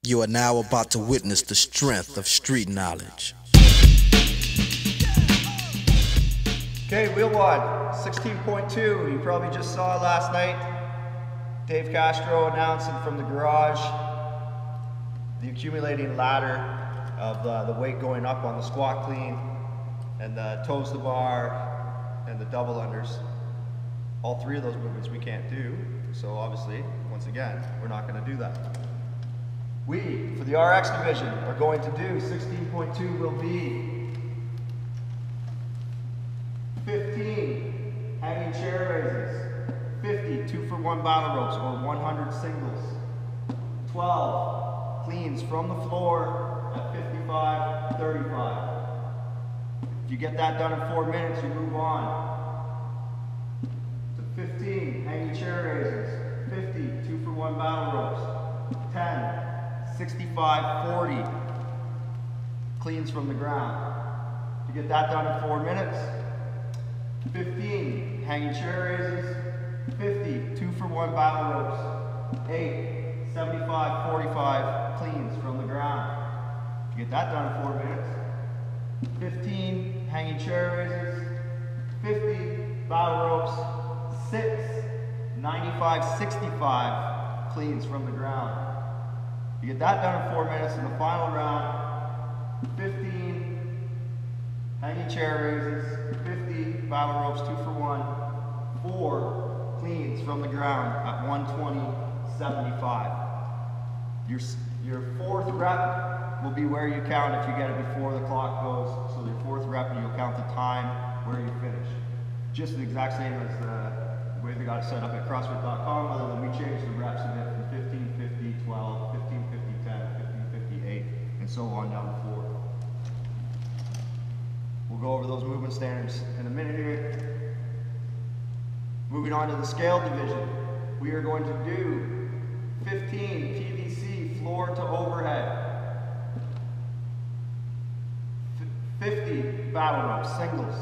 You are now about to witness the strength of street knowledge. Okay, WheelWod 16.2. You probably just saw last night Dave Castro announcing from the garage the accumulating ladder of the weight going up on the squat clean and the toes to bar and the double unders. All three of those movements we can't do, so obviously, once again, we're not going to do that. We, for the RX division, are going to do 16.2 will be 15 hanging chair raises, 50 2-for-1 battle ropes or 100 singles, 12 cleans from the floor at 55-35. If you get that done in 4 minutes, you move on to 15 hanging chair raises, 50 2-for-1 battle ropes, 10 65-40 cleans from the ground. If you get that done in 4 minutes, 15 hanging chair raises, 50 2-for-1 battle ropes, 8 75-45 cleans from the ground. If you get that done in 4 minutes, 15 hanging chair raises, 50 battle ropes, 6 95-65 cleans from the ground. You get that done in 4 minutes. In the final round, 15 hanging chair raises, 50 battle ropes, 2-for-1, 4 cleans from the ground at 120-75. Your fourth rep will be where you count if you get it before the clock goes. So your fourth rep, you'll count the time where you finish. Just the exact same as the way they got it set up at CrossFit.com, other than we changed the reps a bit from 15, 50, 12, 15, 50, 10, 15, 50, 8, and so on down to 4. We'll go over those movement standards in a minute here. Moving on to the scale division, we are going to do 15 PVC floor to overhead, 50 battle ropes singles,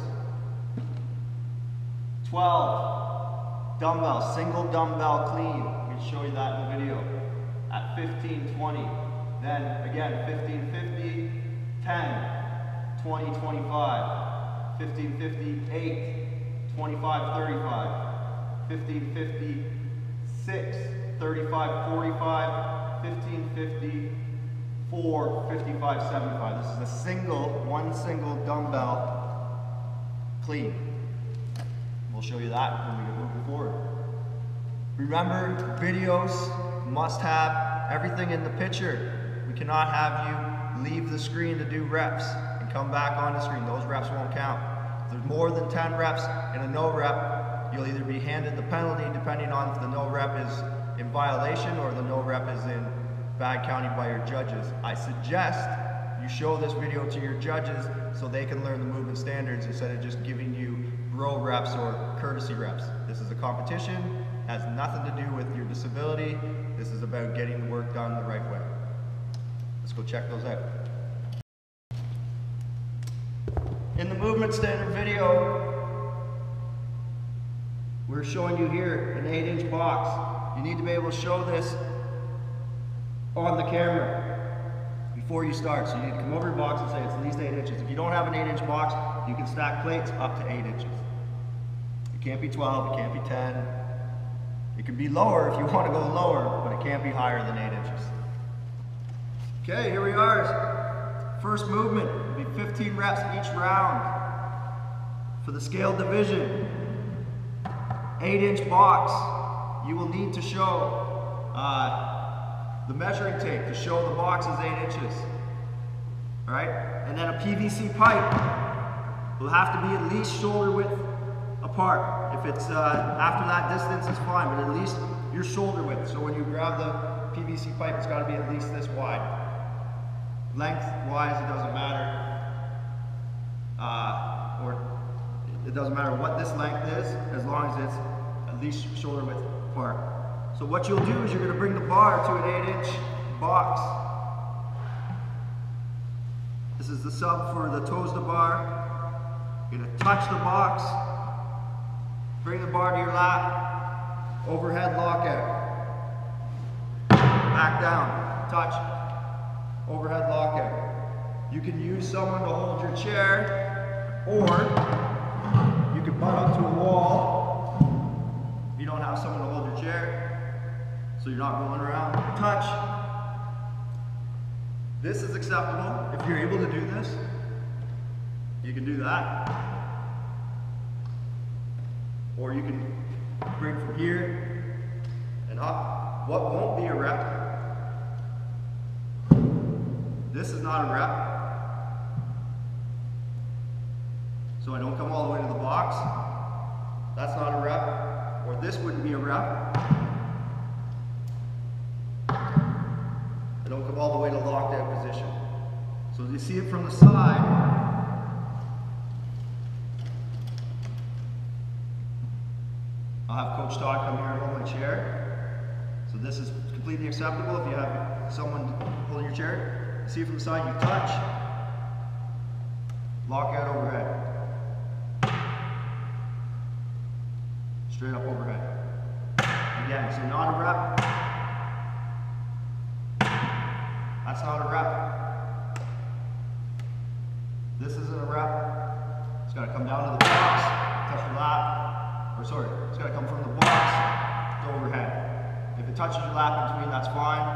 12 dumbbell, single dumbbell clean. We show you that in the video at 15-20. Then again 15-50, 10, 20-25, 15-50, 8, 25-35, 15-50, 6, 35-45, 15-50, 4, 55-75. This is a one single dumbbell clean. We'll show you that when we get moving forward. Remember, videos must have everything in the picture. We cannot have you leave the screen to do reps and come back on the screen. Those reps won't count. If there's more than 10 reps and a no rep, you'll either be handed the penalty depending on if the no rep is in violation or the no rep is in bad counting by your judges. I suggest you show this video to your judges so they can learn the movement standards instead of just giving you bro reps or courtesy reps. This is a competition, has nothing to do with your disability. This is about getting the work done the right way. Let's go check those out. In the movement standard video, we're showing you here an 8-inch box. You need to be able to show this on the camera before you start. So you need to come over your box and say it's at least 8 inches. If you don't have an 8-inch box, you can stack plates up to 8 inches. It can't be 12, it can't be 10. It can be lower if you want to go lower, but it can't be higher than 8 inches. Okay, here we are. First movement will be 15 reps each round. For the scale division, 8-inch box, you will need to show the measuring tape to show the box is 8 inches. All right, and then a PVC pipe will have to be at least shoulder width apart. If it's after that distance, it's fine, but at least your shoulder width. So when you grab the PVC pipe, it's got to be at least this wide. Length-wise, it doesn't matter, or it doesn't matter what this length is, as long as it's at least shoulder width apart. So what you'll do is you're going to bring the bar to an 8-inch box. This is the sub for the toes to bar. You're going to touch the box, bring the bar to your lap, overhead lockout. Back down, touch, overhead lockout. You can use someone to hold your chair, or you can butt up to a wall if you don't have someone to hold your chair, so you're not rolling around. Touch. This is acceptable. If you're able to do this, you can do that. Or you can bring from here and up. What won't be a rep? This is not a rep. So I don't come all the way to the box. That's not a rep. Or this wouldn't be a rep. I don't come all the way to locked out position. So as you see it from the side, I'll have Coach Todd come here and hold my chair. So this is completely acceptable if you have someone holding your chair. You see it from the side, you touch, lock out overhead. Straight up overhead. Again, so not a rep. That's not a rep. This isn't a rep. It's got to come down to the box, touch your lap. Or sorry, it's got to come from the box to overhead. If it touches your lap in between, that's fine.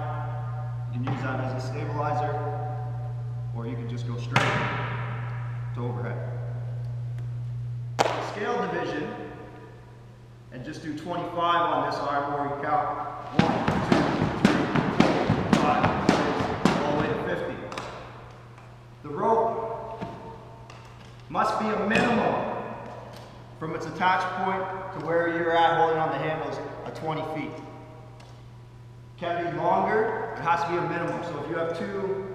You can use that as a stabilizer, or you can just go straight to overhead. Scale division, and just do 25 on this arm, where you count 1, 2, 3, 4, 5, 6, all the way to 50. The rope must be a minimum from its attach point to where you're at holding on the handles at 20 feet. Can be longer, it has to be a minimum. So if you have two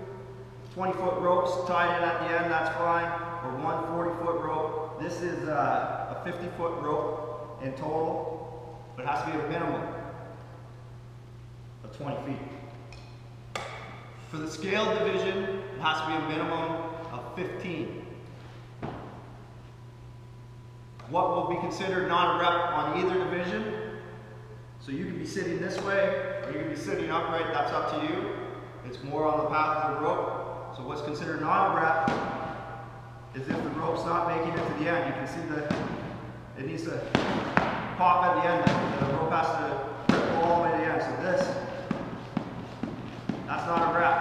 20-foot ropes tied in at the end, that's fine, or one 40-foot rope. This is a 50-foot rope in total, but it has to be a minimum of 20 feet. For the scale division, it has to be a minimum of 15. What will be considered not a rep on either division? So you can be sitting this way, or you can be sitting upright, that's up to you. It's more on the path of the rope. So what's considered not a rep is if the rope's not making it to the end. You can see that it needs to pop at the end. The rope has to rip all the way to the end. So this, that's not a rep.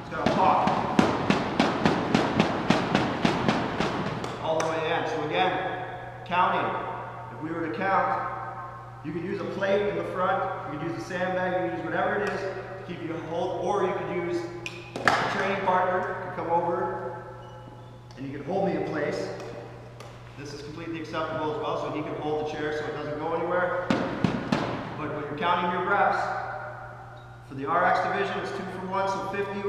It's got to pop all the way to the end. So again, counting. If we were to count, you could use a plate in the front, you could use a sandbag, you could use whatever it is to keep you hold, or you could use a training partner to come over and you could hold me in place. This is completely acceptable as well, so he can hold the chair so it doesn't go anywhere. But when you're counting your reps, for the RX division, it's 2 for 1, so 50,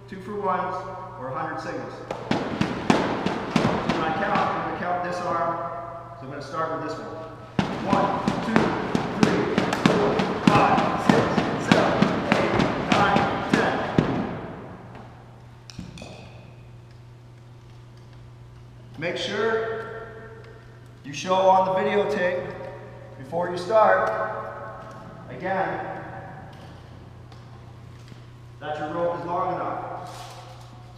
2 for 1s, or 100 singles. So when I count, I'm going to count this arm, so I'm going to start with this one. 1, 2, 3, 4, 5, 6, 7, 8, 9, 10. Make sure you show on the videotape before you start, again, that your rope is long enough.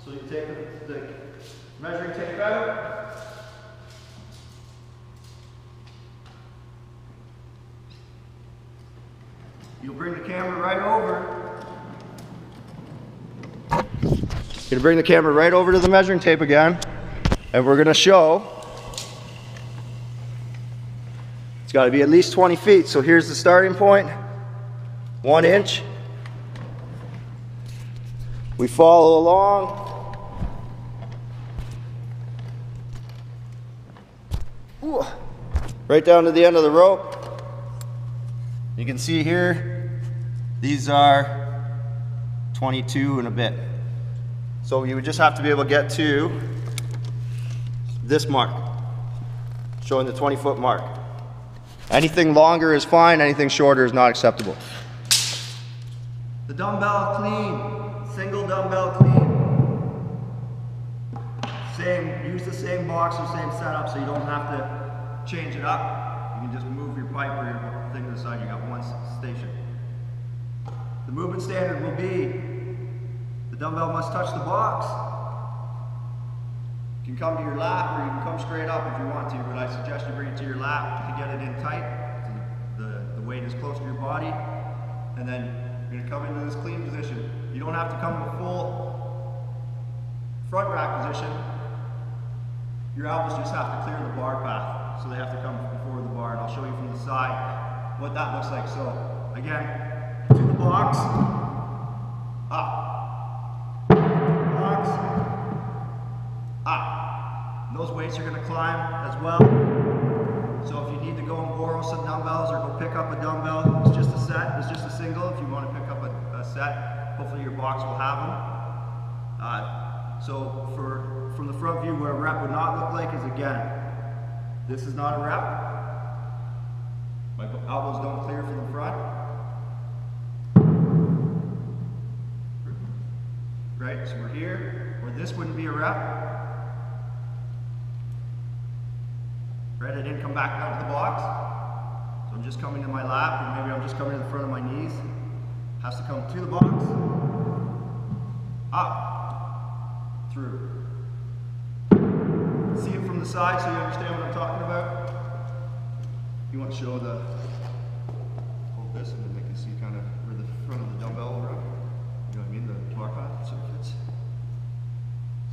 So you take the measuring tape out. You'll bring the camera right over. You're gonna bring the camera right over to the measuring tape again, and we're gonna show. It's got to be at least 20 feet. So here's the starting point. 1 inch. We follow along. Ooh. Right down to the end of the rope. You can see here, these are 22 and a bit. So you would just have to be able to get to this mark, showing the 20-foot mark. Anything longer is fine, anything shorter is not acceptable. The dumbbell clean, single dumbbell clean. Same, use the same box or same setup so you don't have to change it up. You can just move your pipe or your thing to the side, you got one station. The movement standard will be the dumbbell must touch the box. You can come to your lap or you can come straight up if you want to, but I suggest you bring it to your lap to get it in tight. The weight is close to your body. And then you're gonna come into this clean position. You don't have to come to full front rack position. Your elbows just have to clear the bar path. So they have to come before the bar, and I'll show you from the side what that looks like. So again, to the box, up, box, up. And those weights are gonna climb as well. So if you need to go and borrow some dumbbells or go pick up a dumbbell, it's just a set, it's just a single. If you want to pick up a set, hopefully your box will have them. So from the front view, what a rep would not look like is, again, this is not a rep. My elbows don't clear from the front. Right, so we're here, or this wouldn't be a rep. Right, I didn't come back out of the box, so I'm just coming to my lap, or maybe I'm just coming to the front of my knees. Has to come to the box, up, through. See it from the side so you understand what I'm talking about. You want to show the, hold this and then they can see kind of where the front of the dumbbell around. You know what I mean, the bar path, so it fits.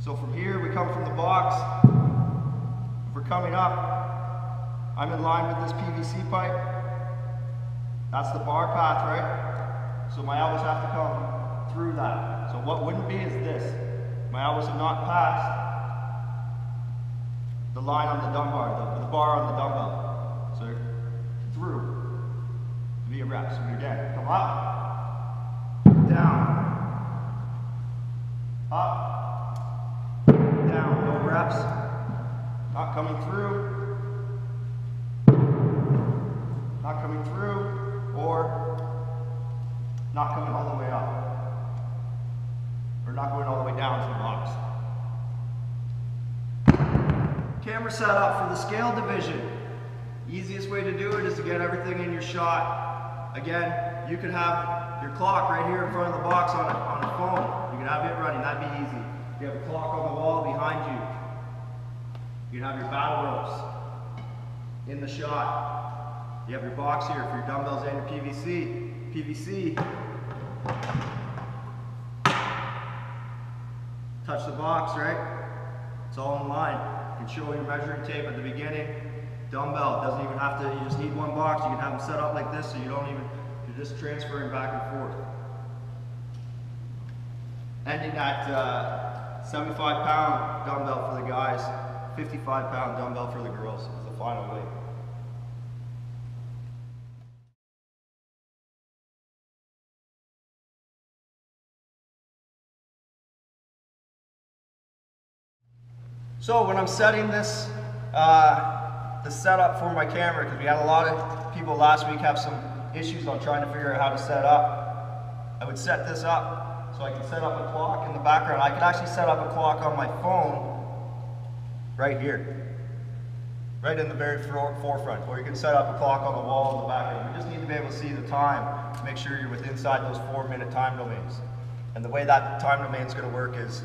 So from here, we come from the box. If we're coming up, I'm in line with this PVC pipe. That's the bar path, right? So my elbows have to come through that. So what wouldn't be is this. My elbows have not passed the line on the dumbbell, the bar on the dumbbell. So through to be a rep. So again, come up, down, up, down. No reps. Not coming through. Not coming through, or not coming all the way up, or not going all the way down to the box. Camera setup for the scale division. Easiest way to do it is to get everything in your shot. Again, you could have your clock right here in front of the box on a phone. You can have it running, that'd be easy. You have a clock on the wall behind you. You can have your battle ropes in the shot. You have your box here for your dumbbells and your PVC. Touch the box, right? It's all in line. You can show your measuring tape at the beginning. Dumbbell doesn't even have to, you just need one box. You can have them set up like this so you don't even, you're just transferring back and forth. Ending at 75-pound dumbbell for the guys, 55-pound dumbbell for the girls is the final weight. So when I'm setting this, the setup for my camera, because we had a lot of people last week have some issues on trying to figure out how to set up, I would set this up so I can set up a clock in the background. I could actually set up a clock on my phone right here, right in the very forefront, or you can set up a clock on the wall in the background. You just need to be able to see the time to make sure you're within inside those 4-minute time domains. And the way that time domain is going to work is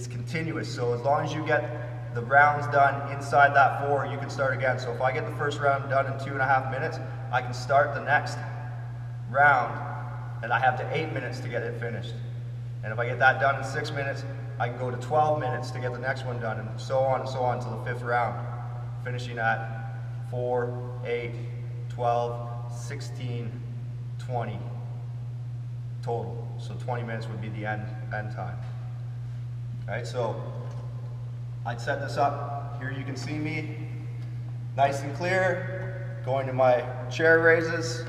continuous. So as long as you get the rounds done inside that 4, you can start again. So if I get the first round done in 2.5 minutes, I can start the next round and I have to 8 minutes to get it finished. And if I get that done in 6 minutes, I can go to 12 minutes to get the next one done, and so on until the 5th round, finishing at 4, 8, 12, 16, 20 total. So 20 minutes would be the end time. All right, so I'd set this up. Here you can see me, nice and clear, going to my chair raises,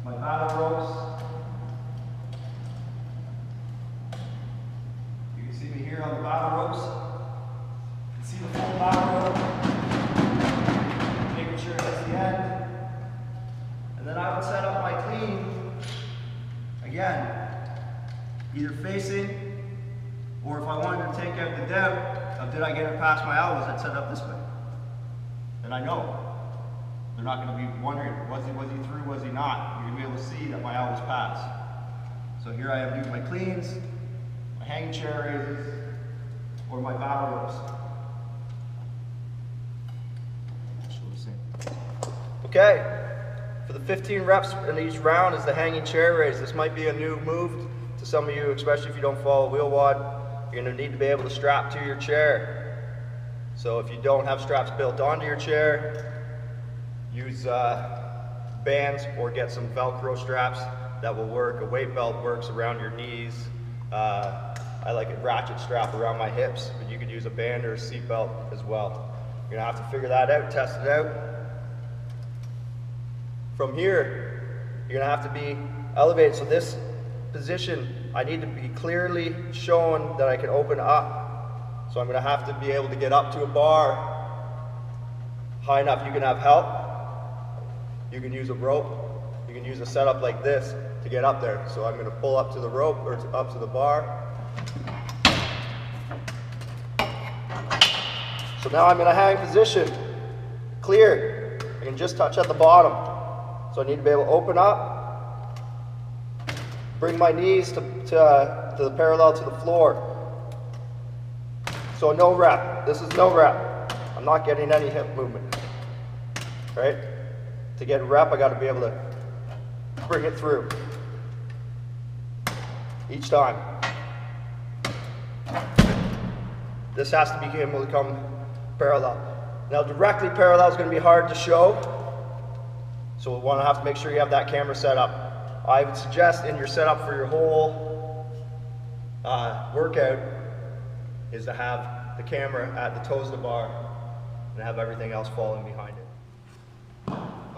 my battle ropes. You can see me here on the battle ropes. You can see the full battle rope, making sure that's the end. And then I would set up my clean, again, either facing, or if I wanted to take out the doubt of did I get it past my elbows, I'd set up this way. And I know they're not going to be wondering, was he through, was he not? You're going to be able to see that my elbows passed. So here I am doing my cleans, my hanging chair raises, or my battle ropes. Okay, for the 15 reps in each round is the hanging chair raise. This might be a new move to some of you, especially if you don't follow WheelWod. You're going to need to be able to strap to your chair. So if you don't have straps built onto your chair, use bands or get some Velcro straps that will work. A weight belt works around your knees. I like a ratchet strap around my hips, but you could use a band or a seat belt as well. You're going to have to figure that out, test it out. From here, you're going to have to be elevated. So this position, I need to be clearly shown that I can open up. So I'm going to have to be able to get up to a bar high enough. You can have help. You can use a rope. You can use a setup like this to get up there. So I'm going to pull up to the rope or up to the bar. So now I'm in a hang position. Clear. I can just touch at the bottom. So I need to be able to open up, bring my knees to the parallel to the floor. So no rep. This is no rep. I'm not getting any hip movement. Right? To get a rep, I got to be able to bring it through each time. This has to be able to come parallel. Now directly parallel is going to be hard to show. So we'll want to have to make sure you have that camera set up. I would suggest in your setup for your whole workout is to have the camera at the toes of the bar and have everything else falling behind it.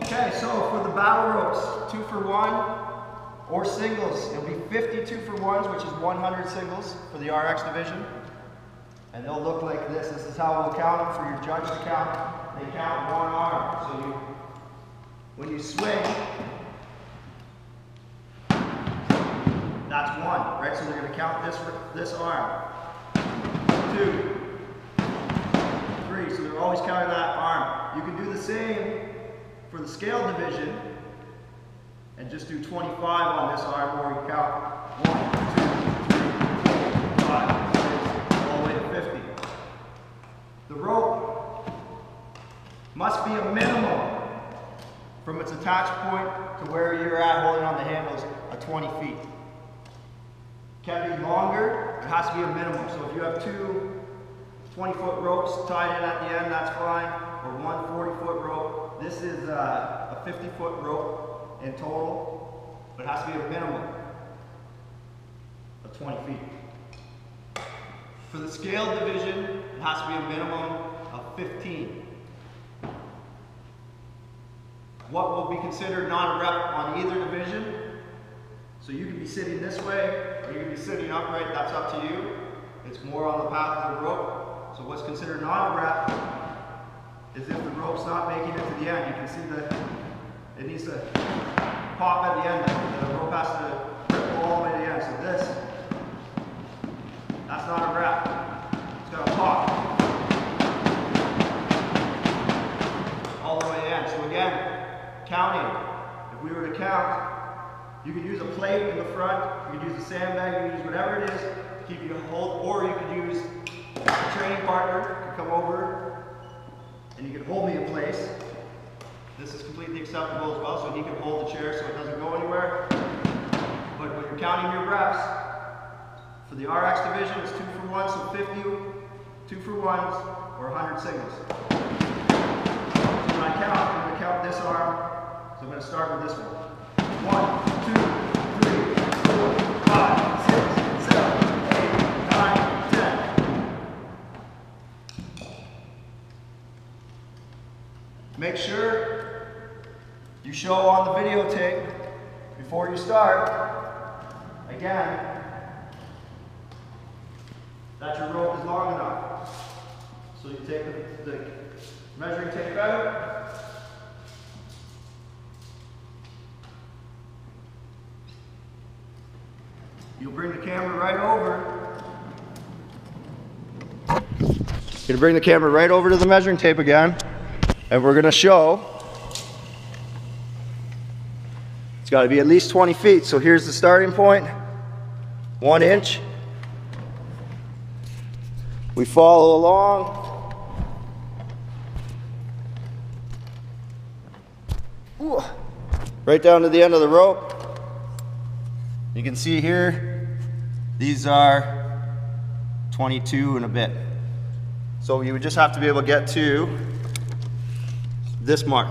Okay, so for the battle ropes, 2 for 1 or singles, it'll be 52 for 1s, which is 100 singles for the RX division. And they'll look like this. This is how we'll count them for your judge to count. They count one arm. So when you swing, that's 1, right? So they're going to count this arm. 2, 3. So they're always counting that arm. You can do the same for the scale division and just do 25 on this arm, where you count 1, 2, 3, 4, 5, 6, all the way to 50. The rope must be a minimum from its attached point to where you're at holding on the handles at 20 feet. Can be longer, it has to be a minimum. So if you have 2 20-foot ropes tied in at the end, that's fine, or 1 40-foot rope. This is a 50-foot rope in total, but it has to be a minimum of 20 feet. For the scale division, it has to be a minimum of 15. What will be considered not a rep on either division? So you can be sitting this way, or you can be sitting upright, that's up to you. It's more on the path of the rope. So what's considered not a rep is if the rope's not making it to the end. You can see it needs to pop at the end. The rope has to rip all the way to the end. So this, that's not a rep. It's got to pop all the way to the end. So again, counting. If we were to count, you could use a plate in the front, you could use a sandbag, you could use whatever it is to keep you to hold, or you could use a training partner to come over and you could hold me in place. This is completely acceptable as well, so he can hold the chair so it doesn't go anywhere. But when you're counting your reps, for the RX division, it's 2 for 1, so 50, 2 for 1s, or 100 singles. So when I count, I'm going to count this arm. So I'm going to start with this one. 1, 2, 3, 4, 5, 6, 7, 8, 9, 10. Make sure you show on the videotape before you start, again, that your rope is long enough. So you take the measuring tape out. You'll bring the camera right over. You're gonna bring the camera right over to the measuring tape again, and we're gonna show. It's got to be at least 20 feet. So here's the starting point. 1 inch. We follow along. Ooh. Right down to the end of the rope. You can see here, these are 22 and a bit. So you would just have to be able to get to this mark,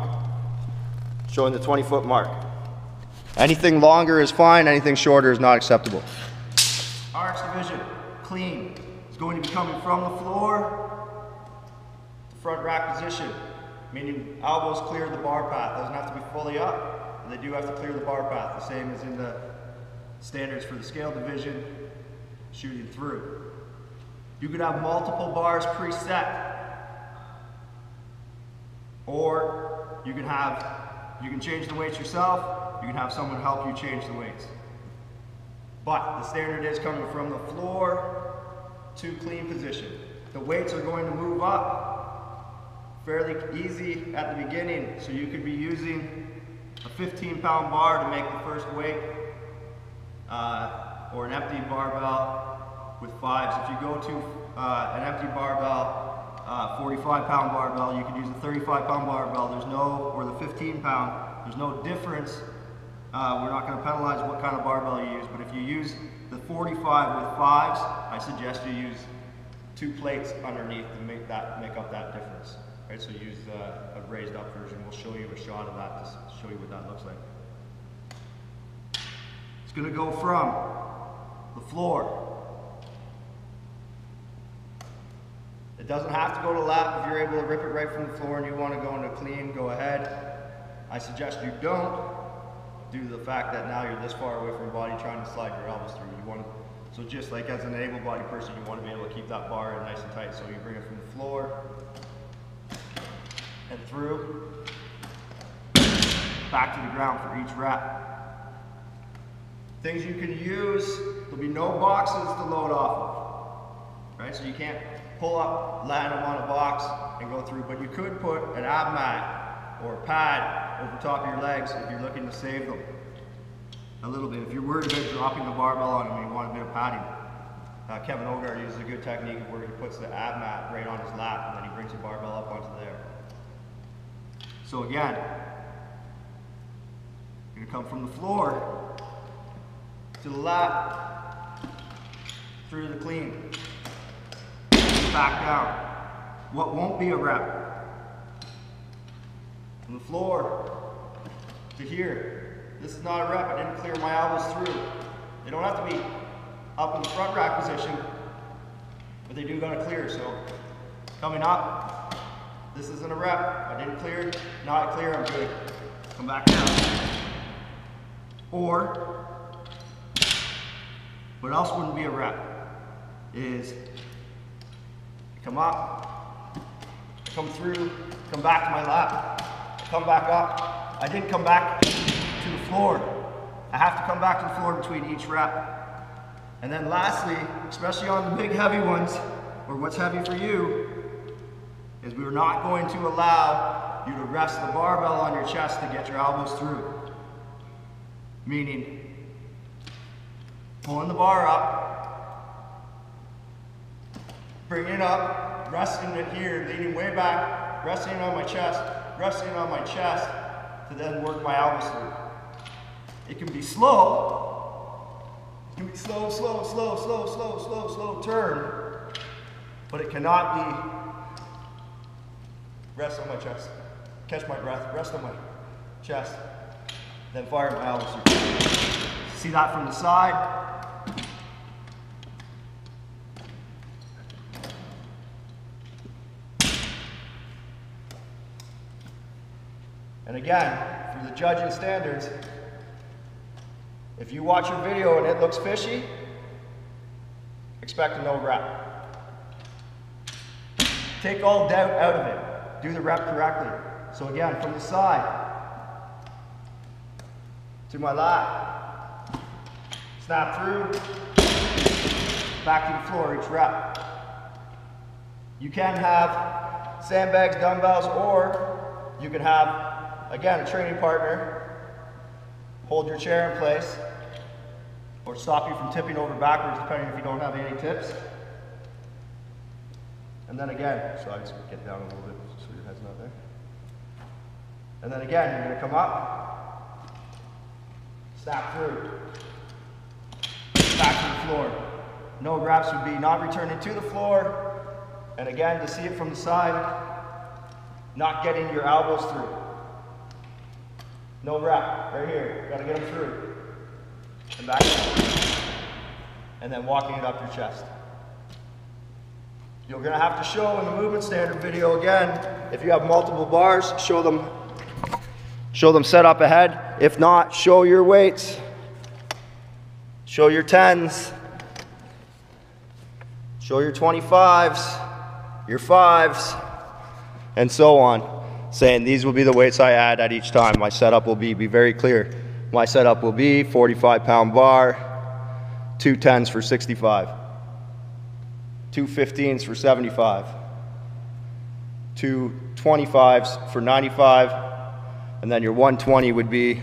showing the 20-foot mark. Anything longer is fine, anything shorter is not acceptable. Arch division, clean, is going to be coming from the floor to front rack position, meaning elbows clear the bar path. Doesn't have to be fully up, but they do have to clear the bar path, the same as in the standards for the scale division, shooting through. You could have multiple bars preset, or you can change the weights yourself, you can have someone help you change the weights. But the standard is coming from the floor to clean position. The weights are going to move up fairly easy at the beginning, so you could be using a 15-pound bar to make the first weight, or an empty barbell with 5s. If you go to an empty barbell, 45-pound barbell, you could use the 35-pound barbell. There's no, or the 15-pound. There's no difference. We're not going to penalize what kind of barbell you use, but if you use the 45 with 5s, I suggest you use 2 plates underneath to make up that difference. Right? So use a raised up version. We'll show you a shot of that to show you what that looks like. It's going to go from the floor. It doesn't have to go to lap. If you're able to rip it right from the floor and you want to go into clean, go ahead. I suggest you don't, due to the fact that now you're this far away from your body trying to slide your elbows through. So just like as an able-bodied person, you want to be able to keep that bar in nice and tight. So you bring it from the floor and through, back to the ground for each rep. Things you can use, there'll be no boxes to load off of, right? So you can't pull up, land them on a box and go through, but you could put an ab mat or a pad over top of your legs if you're looking to save them a little bit. If you're worried about dropping the barbell on them and you want a bit of padding, Kevin Ogard uses a good technique where he puts the ab mat right on his lap and then he brings the barbell up onto there. So again, you're going to come from the floor to the lap, through the clean, back down. What won't be a rep? From the floor to here. This is not a rep. I didn't clear my elbows through. They don't have to be up in the front rack position, but they do got to clear. So coming up, this isn't a rep. I didn't clear, not clear, I'm good. Come back down. Or, what else wouldn't be a rep is come up, come through, come back to my lap, come back up. I didn't come back to the floor. I have to come back to the floor between each rep. And then lastly, especially on the big heavy ones, or what's heavy for you, is we're not going to allow you to rest the barbell on your chest to get your elbows through. Meaning, pulling the bar up, bringing it up, resting it here, leaning way back, resting it on my chest, resting it on my chest, to then work my elbows through. It can be slow. It can be slow, slow, slow, slow, slow, slow, slow turn, but it cannot be rest on my chest, catch my breath, rest on my chest, then fire my elbows through. See that from the side? And again, for the judging standards, if you watch a video and it looks fishy, expect a no rep. Take all doubt out of it. Do the rep correctly. So again, from the side to my lap, snap through, back to the floor each rep. You can have sandbags, dumbbells, or you can have, again, a training partner hold your chair in place, or stop you from tipping over backwards, depending if you don't have any tips. And then again, so I just get down a little bit so your head's not there. And then again, you're going to come up, snap through, back to the floor. No reps would be not returning to the floor, and again, to see it from the side, not getting your elbows through. No rep, right here, got to get them through. And back down. And then walking it up your chest. You're going to have to show in the movement standard video again, if you have multiple bars, show them set up ahead. If not, show your weights. Show your 10s. Show your 25s, your 5s, and so on. Saying these will be the weights I add at each time. My setup will be very clear. My setup will be 45-pound bar, 2 10s for 65, 2 15s for 75, 2 25s for 95, and then your 120 would be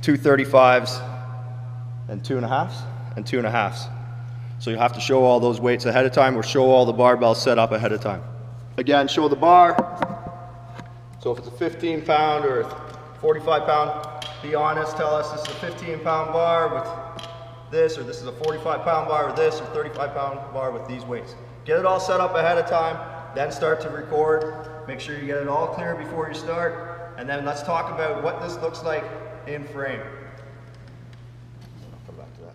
2 35s and 2.5s and 2.5s. So you have to show all those weights ahead of time or show all the barbells set up ahead of time. Again, show the bar. So if it's a 15-pound or a 45-pound, be honest, tell us this is a 15-pound bar with this, or this is a 45-pound bar with this, or 35-pound bar with these weights. Get it all set up ahead of time, then start to record. Make sure you get it all clear before you start, and then let's talk about what this looks like in frame. I'll come back to that.